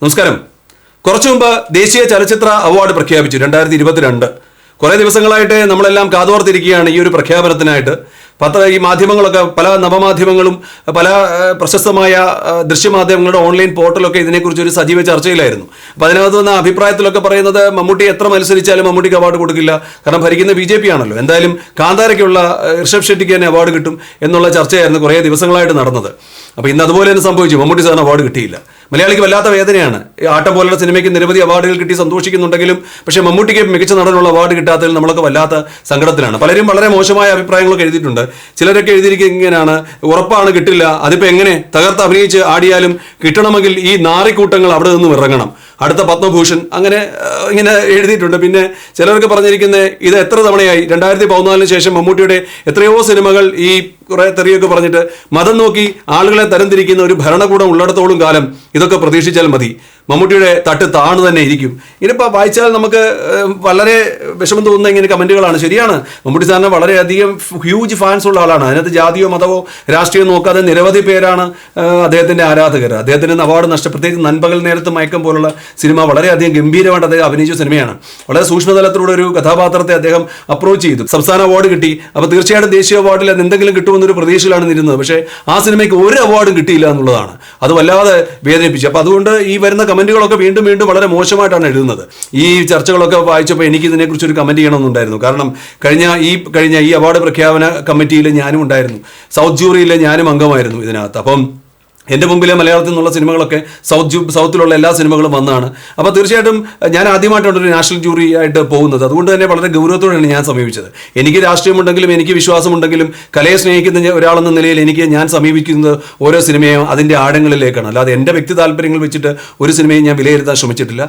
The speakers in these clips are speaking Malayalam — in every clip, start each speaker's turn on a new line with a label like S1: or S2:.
S1: നമസ്കാരം. കുറച്ചു മുമ്പ് ദേശീയ ചലച്ചിത്ര അവാർഡ് പ്രഖ്യാപിച്ചു 2022. കുറേ ദിവസങ്ങളായിട്ട് നമ്മളെല്ലാം കാതോർത്തിരിക്കുകയാണ് ഈ ഒരു പ്രഖ്യാപനത്തിനായിട്ട്. ഈ മാധ്യമങ്ങളൊക്കെ, പല നവമാധ്യമങ്ങളും പല പ്രശസ്തമായ ദൃശ്യമാധ്യമങ്ങളുടെ ഓൺലൈൻ പോർട്ടലൊക്കെ ഇതിനെക്കുറിച്ച് ഒരു സജീവ ചർച്ചയിലായിരുന്നു. അപ്പോൾ അതിനകത്ത് വന്ന അഭിപ്രായത്തിലൊക്കെ പറയുന്നത് മമ്മൂട്ടി എത്ര മത്സരിച്ചാലും മമ്മൂട്ടിക്ക് അവാർഡ് കൊടുക്കില്ല, കാരണം ഭരിക്കുന്ന BJP ആണല്ലോ. എന്തായാലും കാന്താരയ്ക്കുള്ള ഋഷഭ് ഷെട്ടിക്ക് തന്നെ അവാർഡ് കിട്ടും എന്നുള്ള ചർച്ചയായിരുന്നു കുറേ ദിവസങ്ങളായിട്ട് നടന്നത്. അപ്പോൾ ഇന്ന് അതുപോലെ തന്നെ സംഭവിച്ചു. മമ്മൂട്ടി സാറിന് അവാർഡ് കിട്ടിയില്ല. മലയാളിക്ക് വല്ലാത്ത വേദനയാണ്. ആട്ടം പോലുള്ള സിനിമയ്ക്ക് നിരവധി അവാർഡുകൾ കിട്ടി സന്തോഷിക്കുന്നുണ്ടെങ്കിലും പക്ഷേ മമ്മൂട്ടിക്ക് മികച്ച നടനുള്ള അവാർഡ് കിട്ടാത്തതിൽ നമ്മളൊക്കെ വല്ലാത്ത സങ്കടത്തിലാണ്. പലരും വളരെ മോശമായ അഭിപ്രായങ്ങളൊക്കെ എഴുതിയിട്ടുണ്ട്. ചിലരൊക്കെ എഴുതിയിരിക്കുന്നത് ഇങ്ങനെയാണ്: ഉറപ്പാണ് കിട്ടില്ല, അതിപ്പോൾ എങ്ങനെ തകർത്ത് അഭിനയിച്ച് ആടിയാലും കിട്ടണമെങ്കിൽ ഈ നാറിക്കൂട്ടങ്ങൾ അവിടെ നിന്നും ഇറങ്ങണം, അടുത്ത പത്മഭൂഷൺ, അങ്ങനെ ഇങ്ങനെ എഴുതിയിട്ടുണ്ട്. പിന്നെ ചിലർക്ക് പറഞ്ഞിരിക്കുന്നത് ഇത് എത്ര തവണയായി 2014 ശേഷം മമ്മൂട്ടിയുടെ എത്രയോ സിനിമകൾ ഈ കുറേ തെറിയൊക്കെ പറഞ്ഞിട്ട് മതം നോക്കി ആളുകളെ തരംതിരിക്കുന്ന ഒരു ഭരണകൂടം ഉള്ളിടത്തോളം കാലം ഇതൊക്കെ പ്രതീക്ഷിച്ചാൽ മതി, മമ്മൂട്ടിയുടെ തട്ട് താണു തന്നെ ഇരിക്കും. ഇനിയിപ്പോൾ വായിച്ചാൽ നമുക്ക് വളരെ വിഷമം തോന്നുന്ന ഇങ്ങനെ കമൻറ്റുകളാണ്. ശരിയാണ്, മമ്മൂട്ടി സാറിന് വളരെയധികം ഹ്യൂജ് ഫാൻസ് ഉള്ള ആളാണ്. അതിനകത്ത് ജാതിയോ മതമോ രാഷ്ട്രീയമോ നോക്കാതെ നിരവധി പേരാണ് അദ്ദേഹത്തിൻ്റെ ആരാധകർ. അദ്ദേഹത്തിന് അവാർഡ് പ്രത്യേകിച്ച് നൻപകൽ നേരത്ത് മയക്കം പോലുള്ള സിനിമ വളരെയധികം ഗംഭീരമായിട്ട് അദ്ദേഹം അഭിനയിച്ച സിനിമയാണ്. വളരെ സൂക്ഷ്മതലത്തിലൂടെ ഒരു കഥാപാത്രത്തെ അദ്ദേഹം അപ്രോച്ച് ചെയ്തു. സംസ്ഥാന അവാർഡ് കിട്ടി. അപ്പോൾ തീർച്ചയായിട്ടും ദേശീയ അവാർഡിൽ എന്തെങ്കിലും കിട്ടുമെന്നൊരു പ്രതീക്ഷയിലാണ് ഇരുന്നത്. പക്ഷേ ആ സിനിമയ്ക്ക് ഒരു അവാർഡും കിട്ടിയില്ല എന്നുള്ളതാണ്. അത് വല്ലാതെ വേദനിപ്പിച്ചു. അപ്പോൾ അതുകൊണ്ട് ഈ വരുന്ന കമൻറ്റുകളൊക്കെ വീണ്ടും വളരെ മോശമായിട്ടാണ് എഴുതുന്നത്. ഈ ചർച്ചകളൊക്കെ വായിച്ചപ്പോൾ എനിക്ക് ഇതിനെക്കുറിച്ചൊരു കമൻറ്റ് ചെയ്യണമെന്നുണ്ടായിരുന്നു. കാരണം കഴിഞ്ഞ ഈ അവാർഡ് പ്രഖ്യാപന കമ്മിറ്റിയിൽ ഞാനും ഉണ്ടായിരുന്നു. സൗത്ത് ജൂറിയിലെ ഞാനും അംഗമായിരുന്നു ഇതിനകത്ത്. അപ്പം എൻ്റെ മുമ്പിലെ മലയാളത്തിൽ നിന്നുള്ള സിനിമകളൊക്കെ സൗത്തിലുള്ള എല്ലാ സിനിമകളും വന്നതാണ്. അപ്പോൾ തീർച്ചയായിട്ടും ഞാൻ ആദ്യമായിട്ടാണ് ഒരു നാഷണൽ ജൂറി ആയിട്ട് പോകുന്നത്. അതുകൊണ്ട് തന്നെ വളരെ ഗൗരവത്തോടെയാണ് ഞാൻ സമീപിച്ചത്. എനിക്ക് രാഷ്ട്രീയമുണ്ടെങ്കിലും എനിക്ക് വിശ്വാസമുണ്ടെങ്കിലും കലയെ സ്നേഹിക്കുന്ന ഒരാളെന്ന നിലയിൽ ഞാൻ സമീപിക്കുന്നത് ഓരോ സിനിമയും അതിൻ്റെ ആഴങ്ങളിലേക്കാണ്. അല്ലാതെ എൻ്റെ വ്യക്തി താല്പര്യങ്ങൾ വെച്ചിട്ട് ഒരു സിനിമയും ഞാൻ വിലയിരുത്താൻ ശ്രമിച്ചിട്ടില്ല.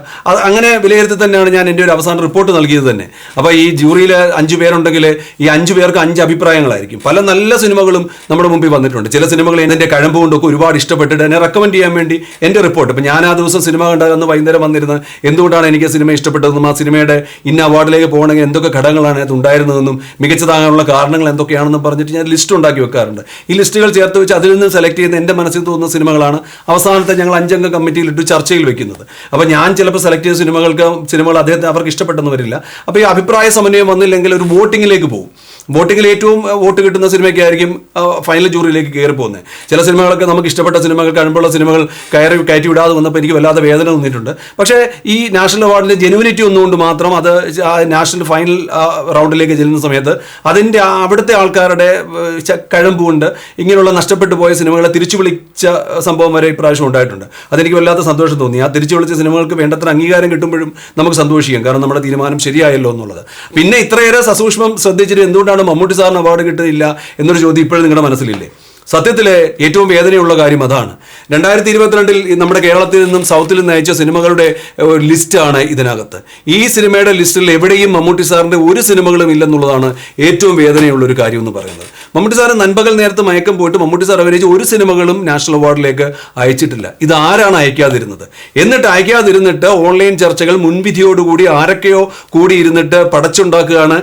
S1: അങ്ങനെ വിലയിരുത്തി തന്നെയാണ് ഞാൻ എൻ്റെ ഒരു അവസാന റിപ്പോർട്ട് നൽകിയത് തന്നെ. അപ്പോൾ ഈ ജൂറിയിൽ 5 പേരുണ്ടെങ്കിൽ ഈ 5 പേർക്ക് 5 അഭിപ്രായങ്ങളായിരിക്കും. പല നല്ല സിനിമകളും നമ്മുടെ മുമ്പിൽ വന്നിട്ടുണ്ട്. ചില സിനിമകൾ എൻ്റെ കഴമ്പ് കൊണ്ടൊക്കെ ഒരുപാട് ഇഷ്ടപ്പെട്ടിട്ട് എന്നെ റെക്കമെൻഡ് ചെയ്യാൻ വേണ്ടി എൻ്റെ റിപ്പോർട്ട്, ഇപ്പം ഞാൻ ആ ദിവസം സിനിമ കണ്ടതെന്ന് വൈകുന്നേരം വന്നിരുന്നത് എന്തുകൊണ്ടാണ് എനിക്ക് സിനിമ ഇഷ്ടപ്പെട്ടതെന്നും ആ സിനിമയുടെ ഇന്ന അവാർഡിലേക്ക് പോകണമെങ്കിൽ എന്തൊക്കെ ഘടകങ്ങളാണ് അത് ഉണ്ടായിരുന്നതെന്നും മികച്ചതാകാനുള്ള കാരണങ്ങൾ എന്തൊക്കെയാണെന്നും പറഞ്ഞിട്ട് ഞാൻ ലിസ്റ്റ് ഉണ്ടാക്കി വെക്കാറുണ്ട്. ഈ ലിസ്റ്റുകൾ ചേർത്ത് വെച്ച് അതിൽ നിന്ന് സെലക്ട് ചെയ്യുന്ന എൻ്റെ മനസ്സിൽ തോന്നുന്ന സിനിമകളാണ് അവസാനത്തെ ഞങ്ങൾ 5 അംഗ കമ്മിറ്റിയിലിട്ട് ചർച്ചയിൽ വെക്കുന്നത്. അപ്പോൾ ഞാൻ ചിലപ്പോൾ സെലക്ട് ചെയ്ത സിനിമകൾ അദ്ദേഹത്തിന് അവർക്ക് ഇഷ്ടപ്പെട്ടെന്ന് വരില്ല. അപ്പോൾ ഈ അഭിപ്രായ സമന്വയം വന്നില്ലെങ്കിൽ ഒരു വോട്ടിങ്ങിലേക്ക് പോകും. വോട്ടിങ്ങിൽ ഏറ്റവും വോട്ട് കിട്ടുന്ന സിനിമയ്ക്കായിരിക്കും ഫൈനൽ ജൂറിയിലേക്ക് കയറി പോകുന്നത്. ചില സിനിമകളൊക്കെ നമുക്ക് ഇഷ്ടപ്പെട്ട സിനിമകൾ, കഴിവുള്ള സിനിമകൾ കയറ്റി വിടാതെ വന്നപ്പോൾ എനിക്ക് വല്ലാതെ വേദന തോന്നിയിട്ടുണ്ട്. പക്ഷേ ഈ നാഷണൽ അവാർഡിൻ്റെ ജെനുവിനിറ്റി ഒന്നുകൊണ്ട് മാത്രം അത് നാഷണൽ ഫൈനൽ റൗണ്ടിലേക്ക് ചെല്ലുന്ന സമയത്ത് അതിൻ്റെ അവിടുത്തെ ആൾക്കാരുടെ കഴിവുകൊണ്ട് ഇങ്ങനെയുള്ള നഷ്ടപ്പെട്ടു പോയ സിനിമകളെ തിരിച്ചു വിളിച്ച സംഭവം വരെ ഇപ്രാവശ്യം ഉണ്ടായിട്ടുണ്ട്. അതെനിക്ക് വല്ലാത്ത സന്തോഷം തോന്നി. ആ തിരിച്ചു വിളിച്ച സിനിമകൾക്ക് വേണ്ടത്ര അംഗീകാരം കിട്ടുമ്പോഴും നമുക്ക് സന്തോഷിക്കാം, കാരണം നമ്മുടെ തീരുമാനം ശരിയായല്ലോ എന്നുള്ളത്. പിന്നെ ഇത്രയേറെ സസൂക്ഷ്മം ശ്രദ്ധിച്ചിട്ട് എന്തുകൊണ്ടാണ് മമ്മൂട്ടി സാറിന് അവാർഡ് കിട്ടിയില്ല എന്നൊരു ചോദ്യം ഇപ്പോഴും നിങ്ങളുടെ മനസ്സിലില്ലേ? സത്യത്തിലെ ഏറ്റവും വേദനയുള്ള കാര്യം അതാണ്. 2022 നമ്മുടെ കേരളത്തിൽ നിന്നും സൗത്തിൽ നിന്ന് അയച്ച സിനിമകളുടെ ലിസ്റ്റാണ് ഇതിനകത്ത്. ഈ സിനിമയുടെ ലിസ്റ്റിൽ എവിടെയും മമ്മൂട്ടി സാറിൻ്റെ ഒരു സിനിമകളും ഇല്ലെന്നുള്ളതാണ് ഏറ്റവും വേദനയുള്ളൊരു കാര്യം എന്ന് പറയുന്നത്. മമ്മൂട്ടി സാറ് നൻപകൽ നേരത്ത് മയക്കം പോയിട്ട് മമ്മൂട്ടി സാർ അഭിനയിച്ച ഒരു സിനിമകളും നാഷണൽ അവാർഡിലേക്ക് അയച്ചിട്ടില്ല. ഇത് ആരാണ് അയക്കാതിരുന്നത്? എന്നിട്ട് അയക്കാതിരുന്നിട്ട് ഓൺലൈൻ ചർച്ചകൾ മുൻവിധിയോടുകൂടി ആരൊക്കെയോ കൂടി ഇരുന്നിട്ട് പടച്ചുണ്ടാക്കുകയാണ്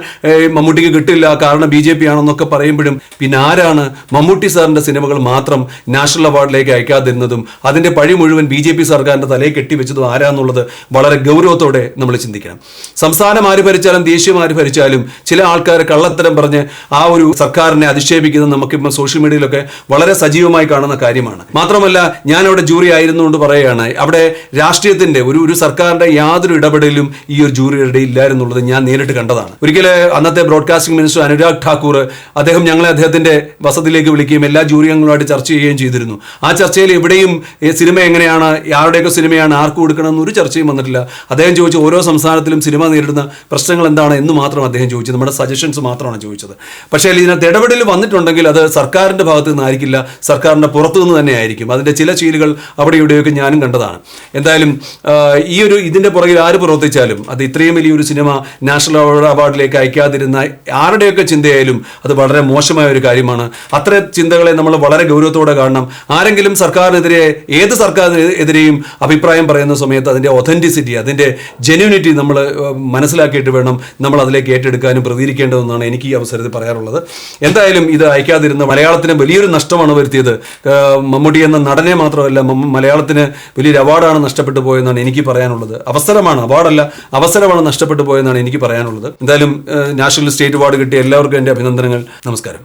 S1: മമ്മൂട്ടിക്ക് കിട്ടില്ല കാരണം BJP ആണെന്നൊക്കെ പറയുമ്പോഴും പിന്നെ ആരാണ് മമ്മൂട്ടി സാർ സിനിമകൾ മാത്രം നാഷണൽ അവാർഡിലേക്ക് അയക്കാതിരുന്നതും അതിന്റെ പഴി മുഴുവൻ BJP സർക്കാരിന്റെ തലയിൽ കെട്ടിവെച്ചതും ആരാന്നുള്ളത് വളരെ ഗൗരവത്തോടെ നമ്മൾ ചിന്തിക്കണം. സംസ്ഥാനം ആര് ഭരിച്ചാലും ദേശീയം ആര് ഭരിച്ചാലും ചില ആൾക്കാർ കള്ളത്തരം പറഞ്ഞ് ആ ഒരു സർക്കാരിനെ അധിക്ഷേപിക്കുന്നത് നമുക്കിപ്പോൾ സോഷ്യൽ മീഡിയയിലൊക്കെ വളരെ സജീവമായി കാണുന്ന കാര്യമാണ്. മാത്രമല്ല, ഞാൻ അവിടെ ജൂറി ആയിരുന്നുകൊണ്ട് പറയുകയാണ്, അവിടെ രാഷ്ട്രീയത്തിന്റെ ഒരു സർക്കാരിന്റെ യാതൊരു ഇടപെടലും ഈ ഒരു ജൂറിയുടെ ഇല്ലായിരുന്നുള്ളത് ഞാൻ നേരിട്ട് കണ്ടതാണ്. ഒരിക്കലും അന്നത്തെ ബ്രോഡ്കാസ്റ്റിംഗ് മിനിസ്റ്റർ അനുരാഗ് ഠാക്കൂർ അദ്ദേഹം അദ്ദേഹത്തിന്റെ വസതിയിലേക്ക് വിളിക്കുകയും എല്ലാ ജൂറി അംഗങ്ങളുമായിട്ട് ചർച്ച ചെയ്യുകയും ചെയ്തിരുന്നു. ആ ചർച്ചയിൽ എവിടെയും സിനിമ എങ്ങനെയാണ്, ആരുടെയൊക്കെ സിനിമയാണ്, ആർക്ക് കൊടുക്കണം എന്നൊരു ചർച്ചയും വന്നിട്ടില്ല. അദ്ദേഹം ചോദിച്ചു ഓരോ സംസ്ഥാനത്തിലും സിനിമ നേരിടുന്ന പ്രശ്നങ്ങൾ എന്താണ് എന്ന് മാത്രം അദ്ദേഹം ചോദിച്ചു. നമ്മുടെ സജഷൻസ് മാത്രമാണ് ചോദിച്ചത്. പക്ഷേ ഇതിനകത്ത് ഇടപെടൽ വന്നിട്ടുണ്ടെങ്കിൽ അത് സർക്കാരിൻ്റെ ഭാഗത്ത് നിന്നായിരിക്കില്ല, സർക്കാരിൻ്റെ പുറത്തു നിന്ന് തന്നെ ആയിരിക്കും. അതിൻ്റെ ചില ശീലുകൾ അവിടെ ഇവിടെയൊക്കെ ഞാനും കണ്ടതാണ്. എന്തായാലും ഇതിൻ്റെ പുറകിൽ ആര് പ്രവർത്തിച്ചാലും അത് ഇത്രയും വലിയൊരു സിനിമ നാഷണൽ അവാർഡിലേക്ക് അയക്കാതിരുന്ന ആരുടെയൊക്കെ ചിന്തയായാലും അത് വളരെ മോശമായ ഒരു കാര്യമാണ്. അത്ര ചിന്തകളെ നമ്മൾ വളരെ ഗൗരവത്തോടെ കാണണം. ആരെങ്കിലും സർക്കാരിനെതിരെ, ഏത് സർക്കാരിനെതിരെയും അഭിപ്രായം പറയുന്ന സമയത്ത് അതിൻ്റെ ഒതൻറ്റിസിറ്റി, അതിൻ്റെ ജെന്യൂനിറ്റി നമ്മൾ മനസ്സിലാക്കിയിട്ട് വേണം നമ്മൾ അതിലേക്ക് ഏറ്റെടുക്കാനും പ്രതികരിക്കേണ്ടതെന്നാണ് എനിക്ക് ഈ അവസരത്തിൽ പറയാറുള്ളത്. എന്തായാലും ആരെങ്കിലും ഇത് അയക്കാതിരുന്ന മലയാളത്തിന് വലിയൊരു നഷ്ടമാണ് വരുത്തിയത്. മമ്മൂട്ടി എന്ന നടനെ മാത്രമല്ല, മലയാളത്തിന് വലിയൊരു അവാർഡാണ് നഷ്ടപ്പെട്ടു പോയെന്നാണ് എനിക്ക് പറയാനുള്ളത്. അവാർഡല്ല, അവസരമാണ് നഷ്ടപ്പെട്ടു പോയെന്നാണ് എനിക്ക് പറയാനുള്ളത്. എന്തായാലും നാഷണൽ സ്റ്റേറ്റ് അവാർഡ് കിട്ടിയ എല്ലാവർക്കും എൻ്റെ അഭിനന്ദനങ്ങൾ. നമസ്കാരം.